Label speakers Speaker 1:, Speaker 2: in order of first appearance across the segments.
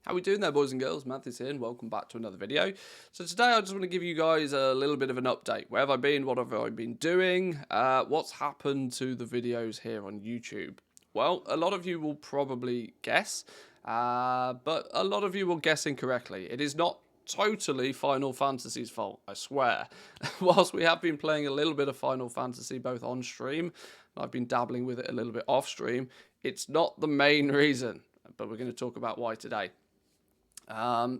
Speaker 1: How we doing there, boys and girls? Manthieus here, and welcome back to another video. So today I just want to give you guys a little bit of an update. Where have I been? What have I been doing? What's happened to the videos here on YouTube? Well, a lot of you will probably guess, but a lot of you will guess incorrectly. It is not totally Final Fantasy's fault, I swear. Whilst we have been playing a little bit of Final Fantasy both on stream, and I've been dabbling with it a little bit off stream, it's not the main reason, but we're going to talk about why today.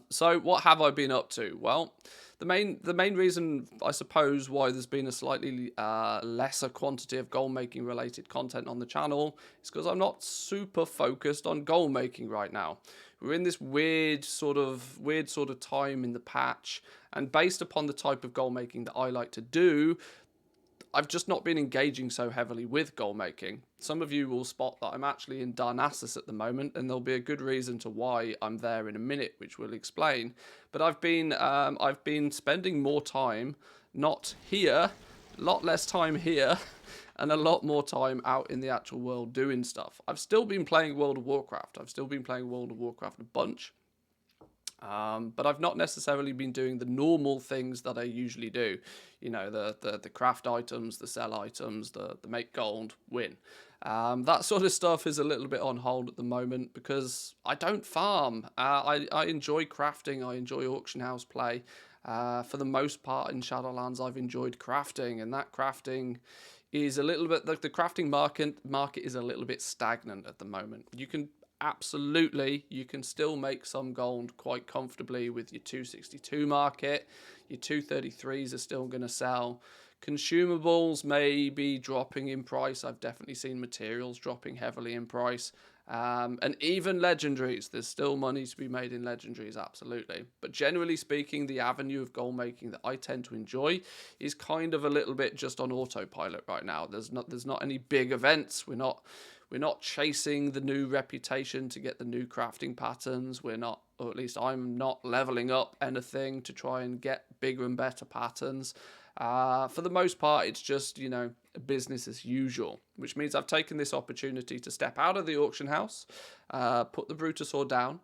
Speaker 1: So what have I been up to? Well, the main reason, I suppose, why there's been a slightly lesser quantity of goal making related content on the channel is because I'm not super focused on goal making right now. We're in this weird sort of time in the patch, and based upon the type of goal making that I like to do, I've just not been engaging so heavily with goal making. Some of you will spot that I'm actually in Darnassus at the moment, and there'll be a good reason to why I'm there in a minute, which we'll explain. But I've been spending more time not here, a lot less time here, and a lot more time out in the actual world doing stuff. I've still been playing World of Warcraft. I've still been playing World of Warcraft a bunch. But I've not necessarily been doing the normal things that I usually do. You know, the craft items, the sell items, the make gold, win. That sort of stuff is a little bit on hold at the moment because I don't farm. I enjoy crafting. I enjoy auction house play. For the most part in Shadowlands, I've enjoyed crafting, and that crafting is a little bit, the crafting market is a little bit stagnant at the moment. You can still make some gold quite comfortably with your 262 market. Your 233s are still going to sell. Consumables may be dropping in price. I've definitely seen materials dropping heavily in price. And even legendaries, there's still money to be made in legendaries, absolutely. But generally speaking, the avenue of gold making that I tend to enjoy is kind of a little bit just on autopilot right now. There's not any big events. We're not chasing the new reputation to get the new crafting patterns. We're not, or at least I'm not leveling up anything to try and get bigger and better patterns. For the most part, it's just, business as usual, which means I've taken this opportunity to step out of the auction house, put the Brutosaur down,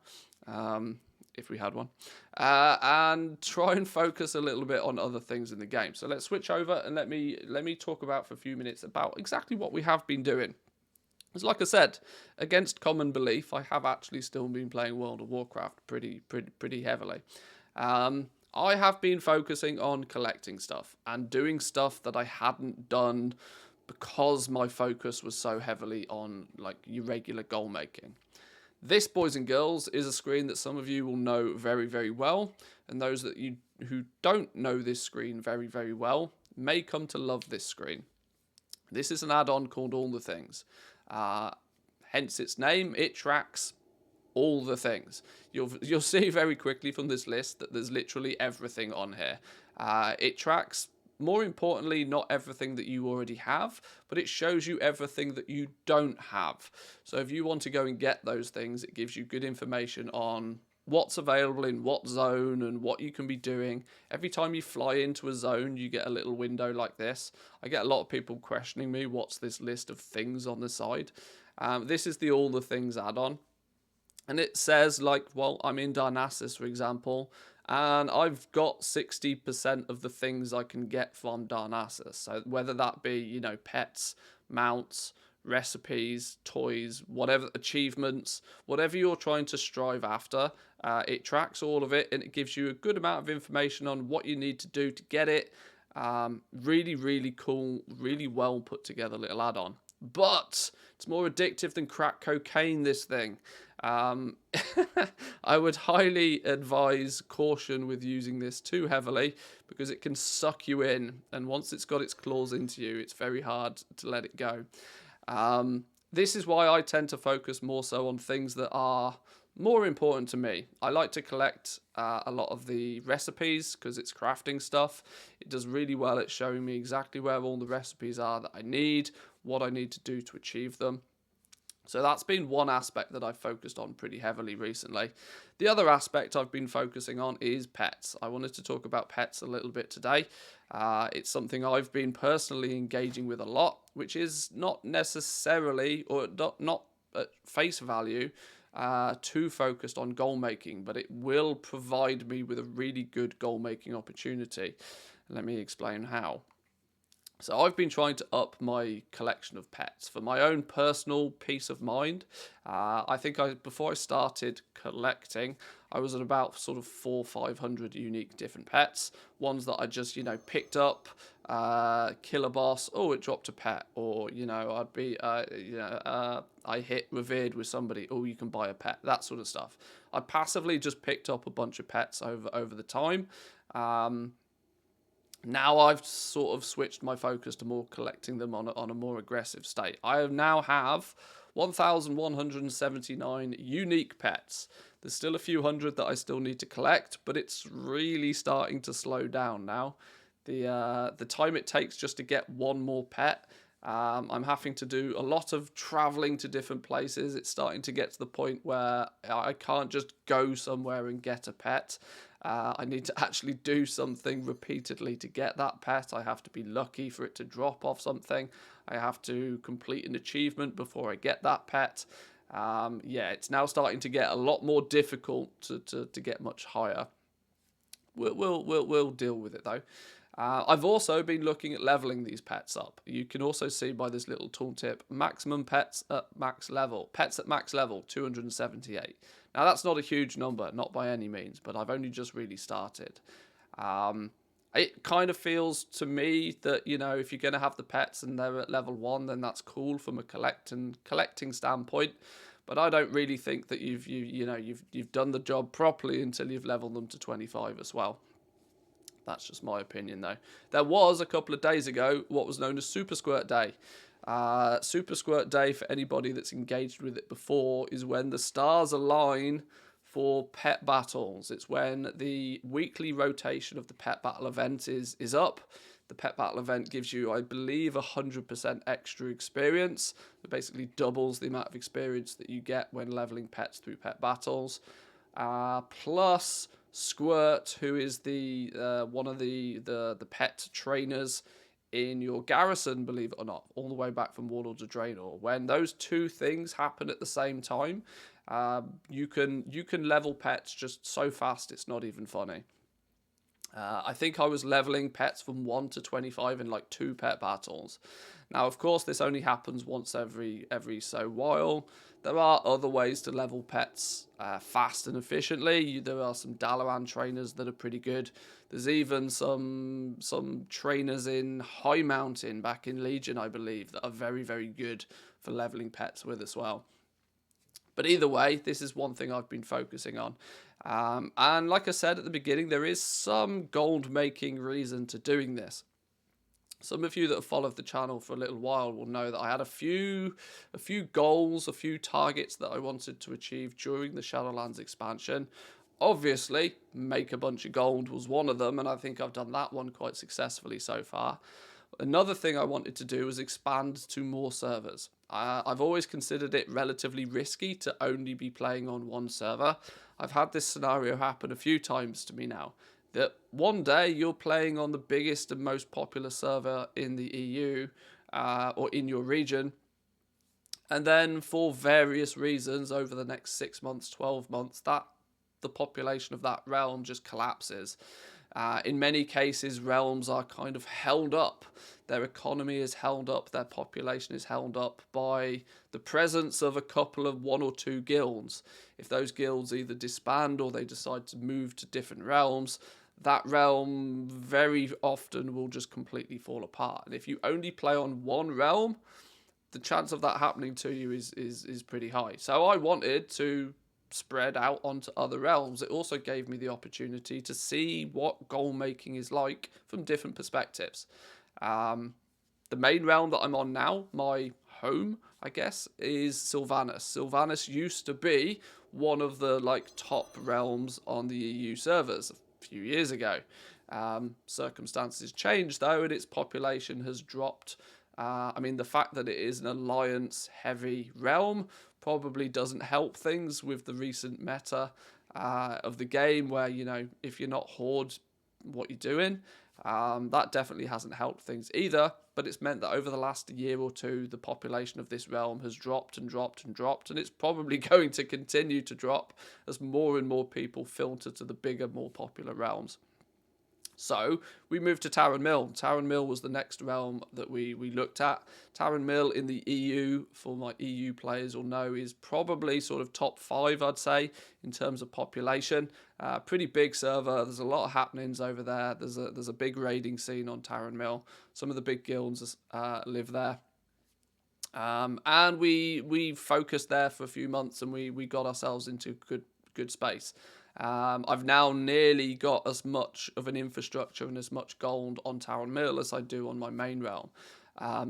Speaker 1: if we had one, and try and focus a little bit on other things in the game. So let's switch over and let me talk about for a few minutes about exactly what we have been doing. Because like I said, against common belief, I have actually still been playing World of Warcraft pretty heavily. I have been focusing on collecting stuff and doing stuff that I hadn't done because my focus was so heavily on like your regular goal making. This, boys and girls, is a screen that some of you will know very, very well, and those that you who don't know this screen very, very well may come to love this screen. This is an add-on called All the Things. Hence its name. It tracks all the things. You'll see very quickly from this list that there's literally everything on here. It tracks, more importantly, not everything that you already have, but it shows you everything that you don't have. So if you want to go and get those things, it gives you good information on what's available in what zone and what you can be doing. Every time you fly into a zone, you get a little window like this. I get a lot of people questioning me, what's this list of things on the side? This is the All the Things add-on. And it says, like, well, I'm in Darnassus, for example, and I've got 60% of the things I can get from Darnassus. So whether that be, pets, mounts, recipes, toys, whatever, achievements, whatever you're trying to strive after, it tracks all of it, and it gives you a good amount of information on what you need to do to get it. Really, really cool, really well put together little add-on. But it's more addictive than crack cocaine, this thing. I would highly advise caution with using this too heavily because it can suck you in, and once it's got its claws into you, it's very hard to let it go. This is why I tend to focus more so on things that are more important to me. I like to collect a lot of the recipes because it's crafting stuff. It does really well at showing me exactly where all the recipes are that I need, what I need to do to achieve them. So that's been one aspect that I've focused on pretty heavily recently. The other aspect I've been focusing on is pets. I wanted to talk about pets a little bit today. It's something I've been personally engaging with a lot, which is not necessarily, or not at face value, too focused on goal making, but it will provide me with a really good goal making opportunity. Let me explain how. So I've been trying to up my collection of pets for my own personal peace of mind. I think before I started collecting, I was at about sort of 500 unique different pets. Ones that I just, picked up, kill a boss, oh, it dropped a pet. Or, I'd be, I hit revered with somebody, oh, you can buy a pet, that sort of stuff. I passively just picked up a bunch of pets over the time. Now I've sort of switched my focus to more collecting them on a more aggressive state. I now have 1,179 unique pets. There's still a few hundred that I still need to collect, but it's really starting to slow down now. The time it takes just to get one more pet, I'm having to do a lot of traveling to different places. It's starting to get to the point where I can't just go somewhere and get a pet. I need to actually do something repeatedly to get that pet. I have to be lucky for it to drop off something. I have to complete an achievement before I get that pet. Yeah, it's now starting to get a lot more difficult to get much higher. We'll deal with it though. I've also been looking at leveling these pets up. You can also see by this little tooltip, maximum pets at max level. Pets at max level, 278. Now that's not a huge number, not by any means, but I've only just really started. It kind of feels to me that, if you're going to have the pets and they're at level 1, then that's cool from a collecting standpoint. But I don't really think that you've done the job properly until you've leveled them to 25 as well. That's just my opinion, though. There was, a couple of days ago, what was known as Super Squirt Day. Super Squirt Day, for anybody that's engaged with it before, is when the stars align for pet battles. It's when the weekly rotation of the pet battle event is up. The pet battle event gives you, I believe, 100% extra experience. It basically doubles the amount of experience that you get when leveling pets through pet battles. Plus Squirt, who is the one of the pet trainers in your garrison, believe it or not, all the way back from Warlords of Draenor. When those two things happen at the same time, you can level pets just so fast it's not even funny. I think I was leveling pets from 1 to 25 in like 2 pet battles. Now, of course, this only happens once every so while. There are other ways to level pets fast and efficiently. There are some Dalaran trainers that are pretty good. There's even some trainers in High Mountain back in Legion, I believe, that are very, very good for leveling pets with as well. But either way, this is one thing I've been focusing on. And like I said at the beginning, there is some gold-making reason to doing this. Some of you that have followed the channel for a little while will know that I had a few goals, a few targets that I wanted to achieve during the Shadowlands expansion. Obviously, make a bunch of gold was one of them, and I think I've done that one quite successfully so far. Another thing I wanted to do was expand to more servers. I've always considered it relatively risky to only be playing on one server. I've had this scenario happen a few times to me now, that one day you're playing on the biggest and most popular server in the EU or in your region, and then for various reasons over the next 6 months, 12 months, the population of that realm just collapses. In many cases, realms are kind of held up. Their economy is held up, their population is held up by the presence of a couple of 1 or 2 guilds. If those guilds either disband or they decide to move to different realms, that realm very often will just completely fall apart. And if you only play on one realm, the chance of that happening to you is pretty high. So I wanted to spread out onto other realms. It also gave me the opportunity to see what goal making is like from different perspectives. The main realm that I'm on now, my home, I guess, is Sylvanas. Sylvanas used to be one of the top realms on the EU servers a few years ago. Circumstances changed though, and its population has dropped. I mean, the fact that it is an alliance heavy realm probably doesn't help things with the recent meta of the game, where if you're not Horde, what you're doing. That definitely hasn't helped things either, but it's meant that over the last year or two, the population of this realm has dropped and dropped and dropped, and it's probably going to continue to drop as more and more people filter to the bigger, more popular realms. So we moved to Taran Mill. Taran Mill was the next realm that we looked at. Taran Mill in the EU, for my EU players will know, is probably sort of top 5, I'd say, in terms of population. Pretty big server. There's a lot of happenings over there. There's a big raiding scene on Taran Mill. Some of the big guilds live there. And we focused there for a few months, and we got ourselves into good space. I've now nearly got as much of an infrastructure and as much gold on Taran Mill as I do on my main realm.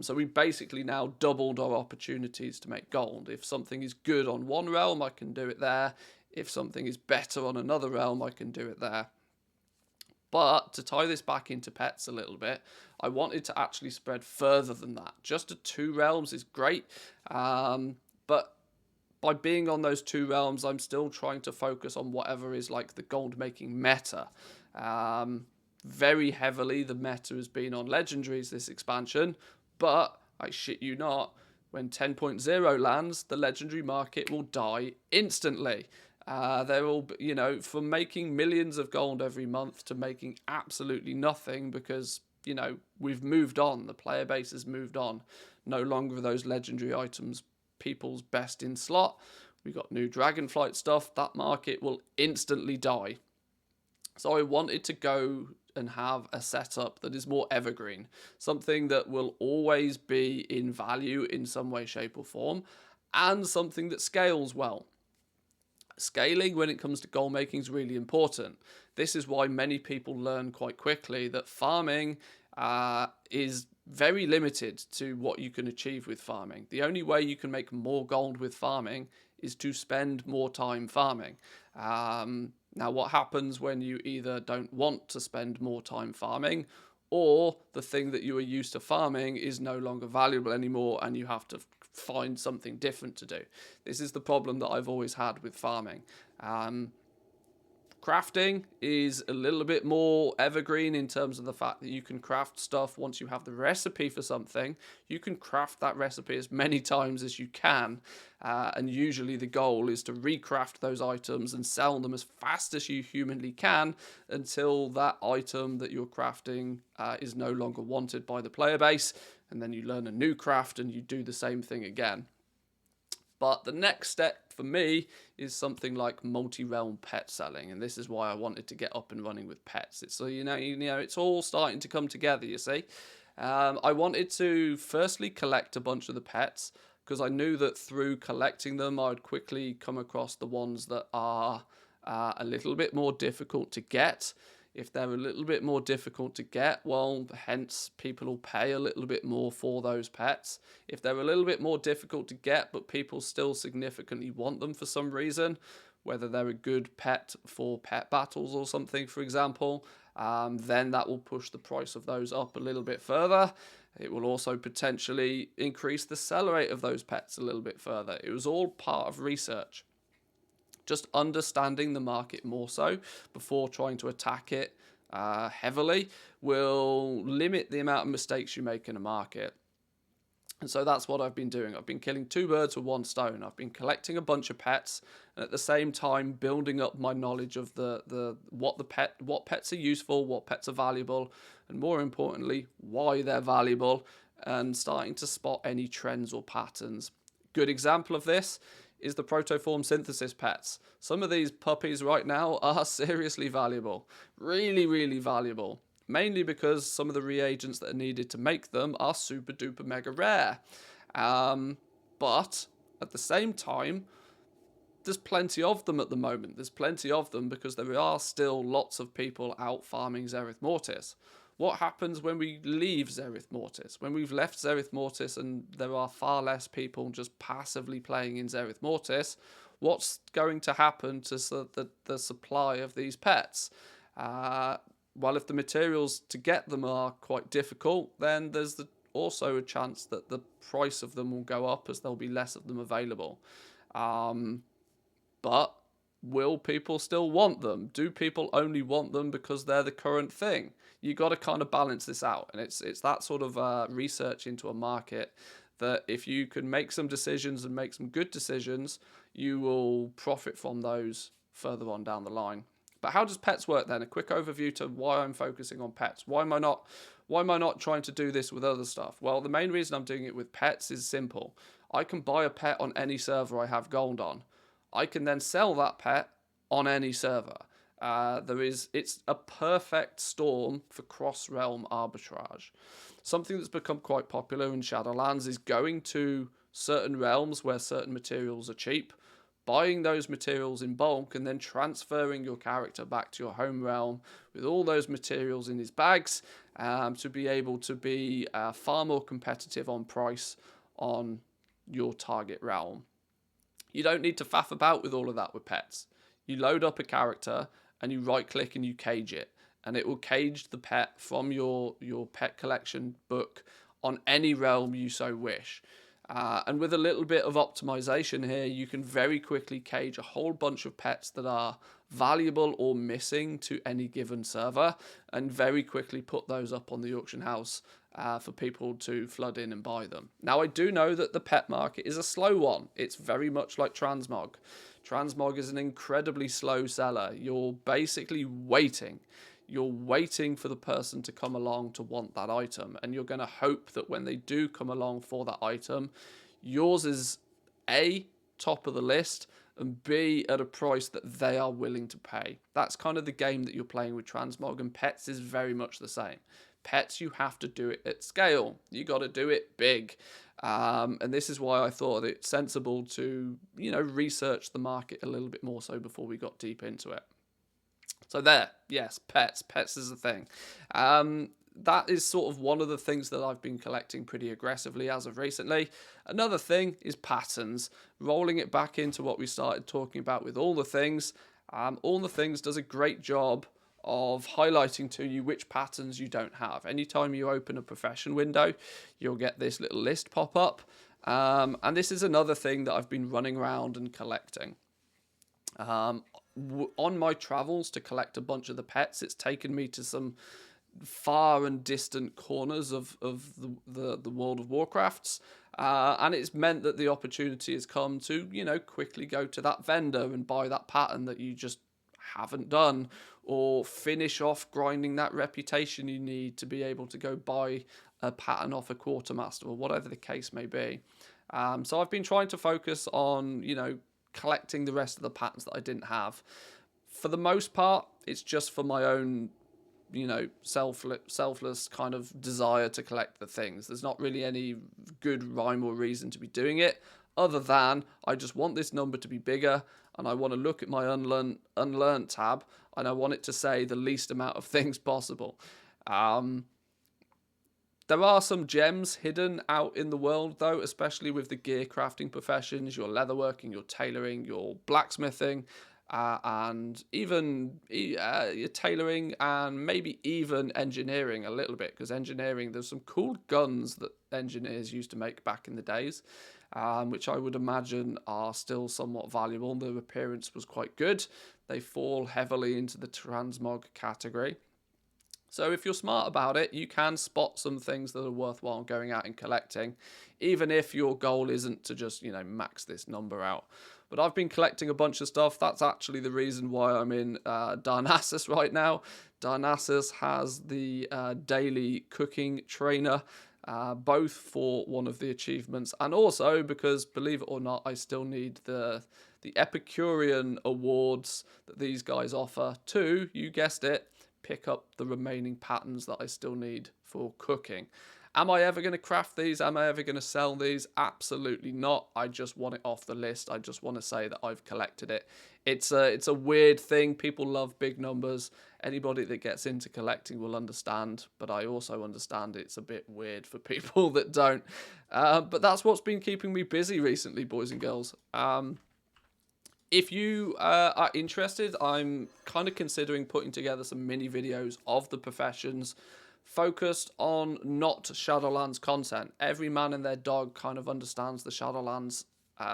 Speaker 1: So we basically now doubled our opportunities to make gold. If something is good on one realm, I can do it there. If something is better on another realm, I can do it there. But to tie this back into pets a little bit, I wanted to actually spread further than that. Just to 2 realms is great, but by being on those 2 realms, I'm still trying to focus on whatever is like the gold making meta. Very heavily, the meta has been on legendaries this expansion, but I shit you not, when 10.0 lands, the legendary market will die instantly. They're all, from making millions of gold every month to making absolutely nothing because, we've moved on. The player base has moved on. No longer are those legendary items people's best in slot. We got new Dragonflight stuff. That market will instantly die. So I wanted to go and have a setup that is more evergreen. Something that will always be in value in some way, shape or form. And something that scales well. Scaling when it comes to gold making is really important. This is why many people learn quite quickly that farming is very limited to what you can achieve with farming. The only way you can make more gold with farming is to spend more time farming. Now, what happens when you either don't want to spend more time farming, or the thing that you are used to farming is no longer valuable anymore and you have to find something different to do. This is the problem that I've always had with farming. Crafting is a little bit more evergreen in terms of the fact that you can craft stuff once you have the recipe for something. You can craft that recipe as many times as you can, and usually the goal is to recraft those items and sell them as fast as you humanly can until that item that you're crafting is no longer wanted by the player base, and then you learn a new craft and you do the same thing again. But the next step for me is something like multi-realm pet selling, and this is why I wanted to get up and running with pets. It's so it's all starting to come together. You see, I wanted to firstly collect a bunch of the pets because I knew that through collecting them, I'd quickly come across the ones that are a little bit more difficult to get. If they're a little bit more difficult to get, well, hence people will pay a little bit more for those pets. If they're a little bit more difficult to get, but people still significantly want them for some reason, whether they're a good pet for pet battles or something, for example, then that will push the price of those up a little bit further. It will also potentially increase the sell rate of those pets a little bit further. It was all part of research. Just understanding the market more so before trying to attack it heavily will limit the amount of mistakes you make in a market. And so that's what I've been doing. I've been killing 2 birds with 1 stone. I've been collecting a bunch of pets and at the same time building up my knowledge of what pets are useful, what pets are valuable, and more importantly, why they're valuable, and starting to spot any trends or patterns. Good example of this is the protoform synthesis pets. Some of these puppies right now are seriously valuable. Really, really valuable. Mainly because some of the reagents that are needed to make them are super duper mega rare. But at the same time, there's plenty of them at the moment. There's plenty of them because there are still lots of people out farming Zereth Mortis. What happens when we leave Zereth Mortis? When we've left Zereth Mortis and there are far less people just passively playing in Zereth Mortis, what's going to happen to the supply of these pets? Well, if the materials to get them are quite difficult, then there's also a chance that the price of them will go up as there'll be less of them available. But will people still want them? Do people only want them because they're the current thing? You got to kind of balance this out, and it's that sort of research into a market that if you can make some decisions and make some good decisions, you will profit from those further on down the line. But how does pets work then? A quick overview to why I'm focusing on pets. Why am I not trying to do this with other stuff? Well, the main reason I'm doing it with pets is simple. I can buy a pet on any server I have gold on. I can then sell that pet on any server. It's a perfect storm for cross-realm arbitrage. Something that's become quite popular in Shadowlands is going to certain realms where certain materials are cheap, buying those materials in bulk, and then transferring your character back to your home realm with all those materials in his bags to be able to be far more competitive on price on your target realm. You don't need to faff about with all of that with pets. You load up a character and you right click and you cage it, and it will cage the pet from your pet collection book on any realm you so wish. And with a little bit of optimization here, you can very quickly cage a whole bunch of pets that are valuable or missing to any given server, and very quickly put those up on the auction house for people to flood in and buy them. Now, I do know that the pet market is a slow one. It's very much like transmog. Transmog is an incredibly slow seller. You're basically waiting. You're waiting for the person to come along to want that item, and you're going to hope that when they do come along for that item, yours is A, top of the list, and B, at a price that they are willing to pay. That's kind of the game that you're playing with transmog, and pets is very much the same. Pets, you have to do it at scale. You got to do it big. And this is why I thought it's sensible to, research the market a little bit more so before we got deep into it. So there, yes, pets. Pets is a thing. That is sort of one of the things that I've been collecting pretty aggressively as of recently. Another thing is patterns. Rolling it back into what we started talking about with All the Things. All the Things does a great job of highlighting to you which patterns you don't have. Anytime you open a profession window, you'll get this little list pop up. And this is another thing that I've been running around and collecting. On my travels to collect a bunch of the pets, it's taken me to some far and distant corners of the world of Warcrafts, and it's meant that the opportunity has come to quickly go to that vendor and buy that pattern that you just haven't done, or finish off grinding that reputation you need to be able to go buy a pattern off a quartermaster, or whatever the case may be. So I've been trying to focus on collecting the rest of the patterns that I didn't have. For the most part, it's just for my own selfless kind of desire to collect the things. There's not really any good rhyme or reason to be doing it, other than I just want this number to be bigger, and I want to look at my unlearned tab, and I want it to say the least amount of things possible. There are some gems hidden out in the world, though, especially with the gear crafting professions, your leatherworking, your tailoring, your blacksmithing, and even your tailoring, and maybe even engineering a little bit, because engineering, there's some cool guns that engineers used to make back in the days, which I would imagine are still somewhat valuable. Their appearance was quite good. They fall heavily into the transmog category. So if you're smart about it, you can spot some things that are worthwhile going out and collecting, even if your goal isn't to just, max this number out. But I've been collecting a bunch of stuff. That's actually the reason why I'm in Darnassus right now. Darnassus has the daily cooking trainer, both for one of the achievements, and also because, believe it or not, I still need the Epicurean awards that these guys offer to, you guessed it, pick up the remaining patterns that I still need for cooking. Am I ever going to craft these? Am I ever going to sell these? Absolutely not. I just want it off the list. I just want to say that I've collected it. It's a weird thing. People love big numbers. Anybody that gets into collecting will understand, but I also understand it's a bit weird for people that don't. But that's what's been keeping me busy recently, boys and girls. If you are interested, I'm kind of considering putting together some mini videos of the professions focused on not Shadowlands content. Every man and their dog kind of understands the Shadowlands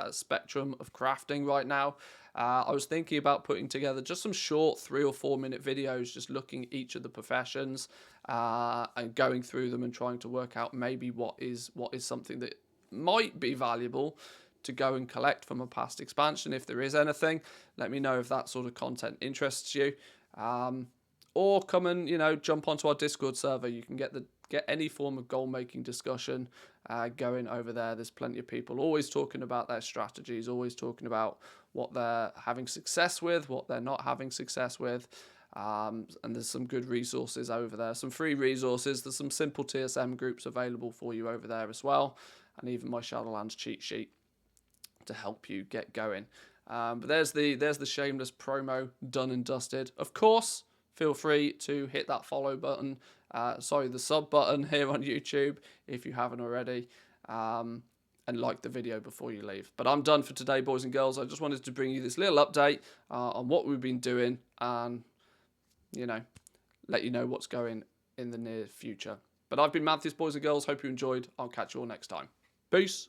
Speaker 1: spectrum of crafting right now. I was thinking about putting together just some short 3 or 4 minute videos, just looking at each of the professions and going through them and trying to work out maybe what is something that might be valuable to go and collect from a past expansion. If there is anything, let me know if that sort of content interests you. Or come and, you know, jump onto our Discord server. You can get any form of goal making discussion going over there. There's plenty of people always talking about their strategies, always talking about what they're having success with, what they're not having success with. And there's some good resources over there, some free resources. There's some simple TSM groups available for you over there as well, and even my Shadowlands cheat sheet to help you get going. But there's the shameless promo done and dusted. Of course, feel free to hit that follow button, the sub button here on YouTube if you haven't already, and like the video before you leave. But I'm done for today, boys and girls. I just wanted to bring you this little update on what we've been doing and, you know, let you know what's going in the near future. But I've been Manthieus, boys and girls. Hope you enjoyed. I'll catch you all next time. Peace.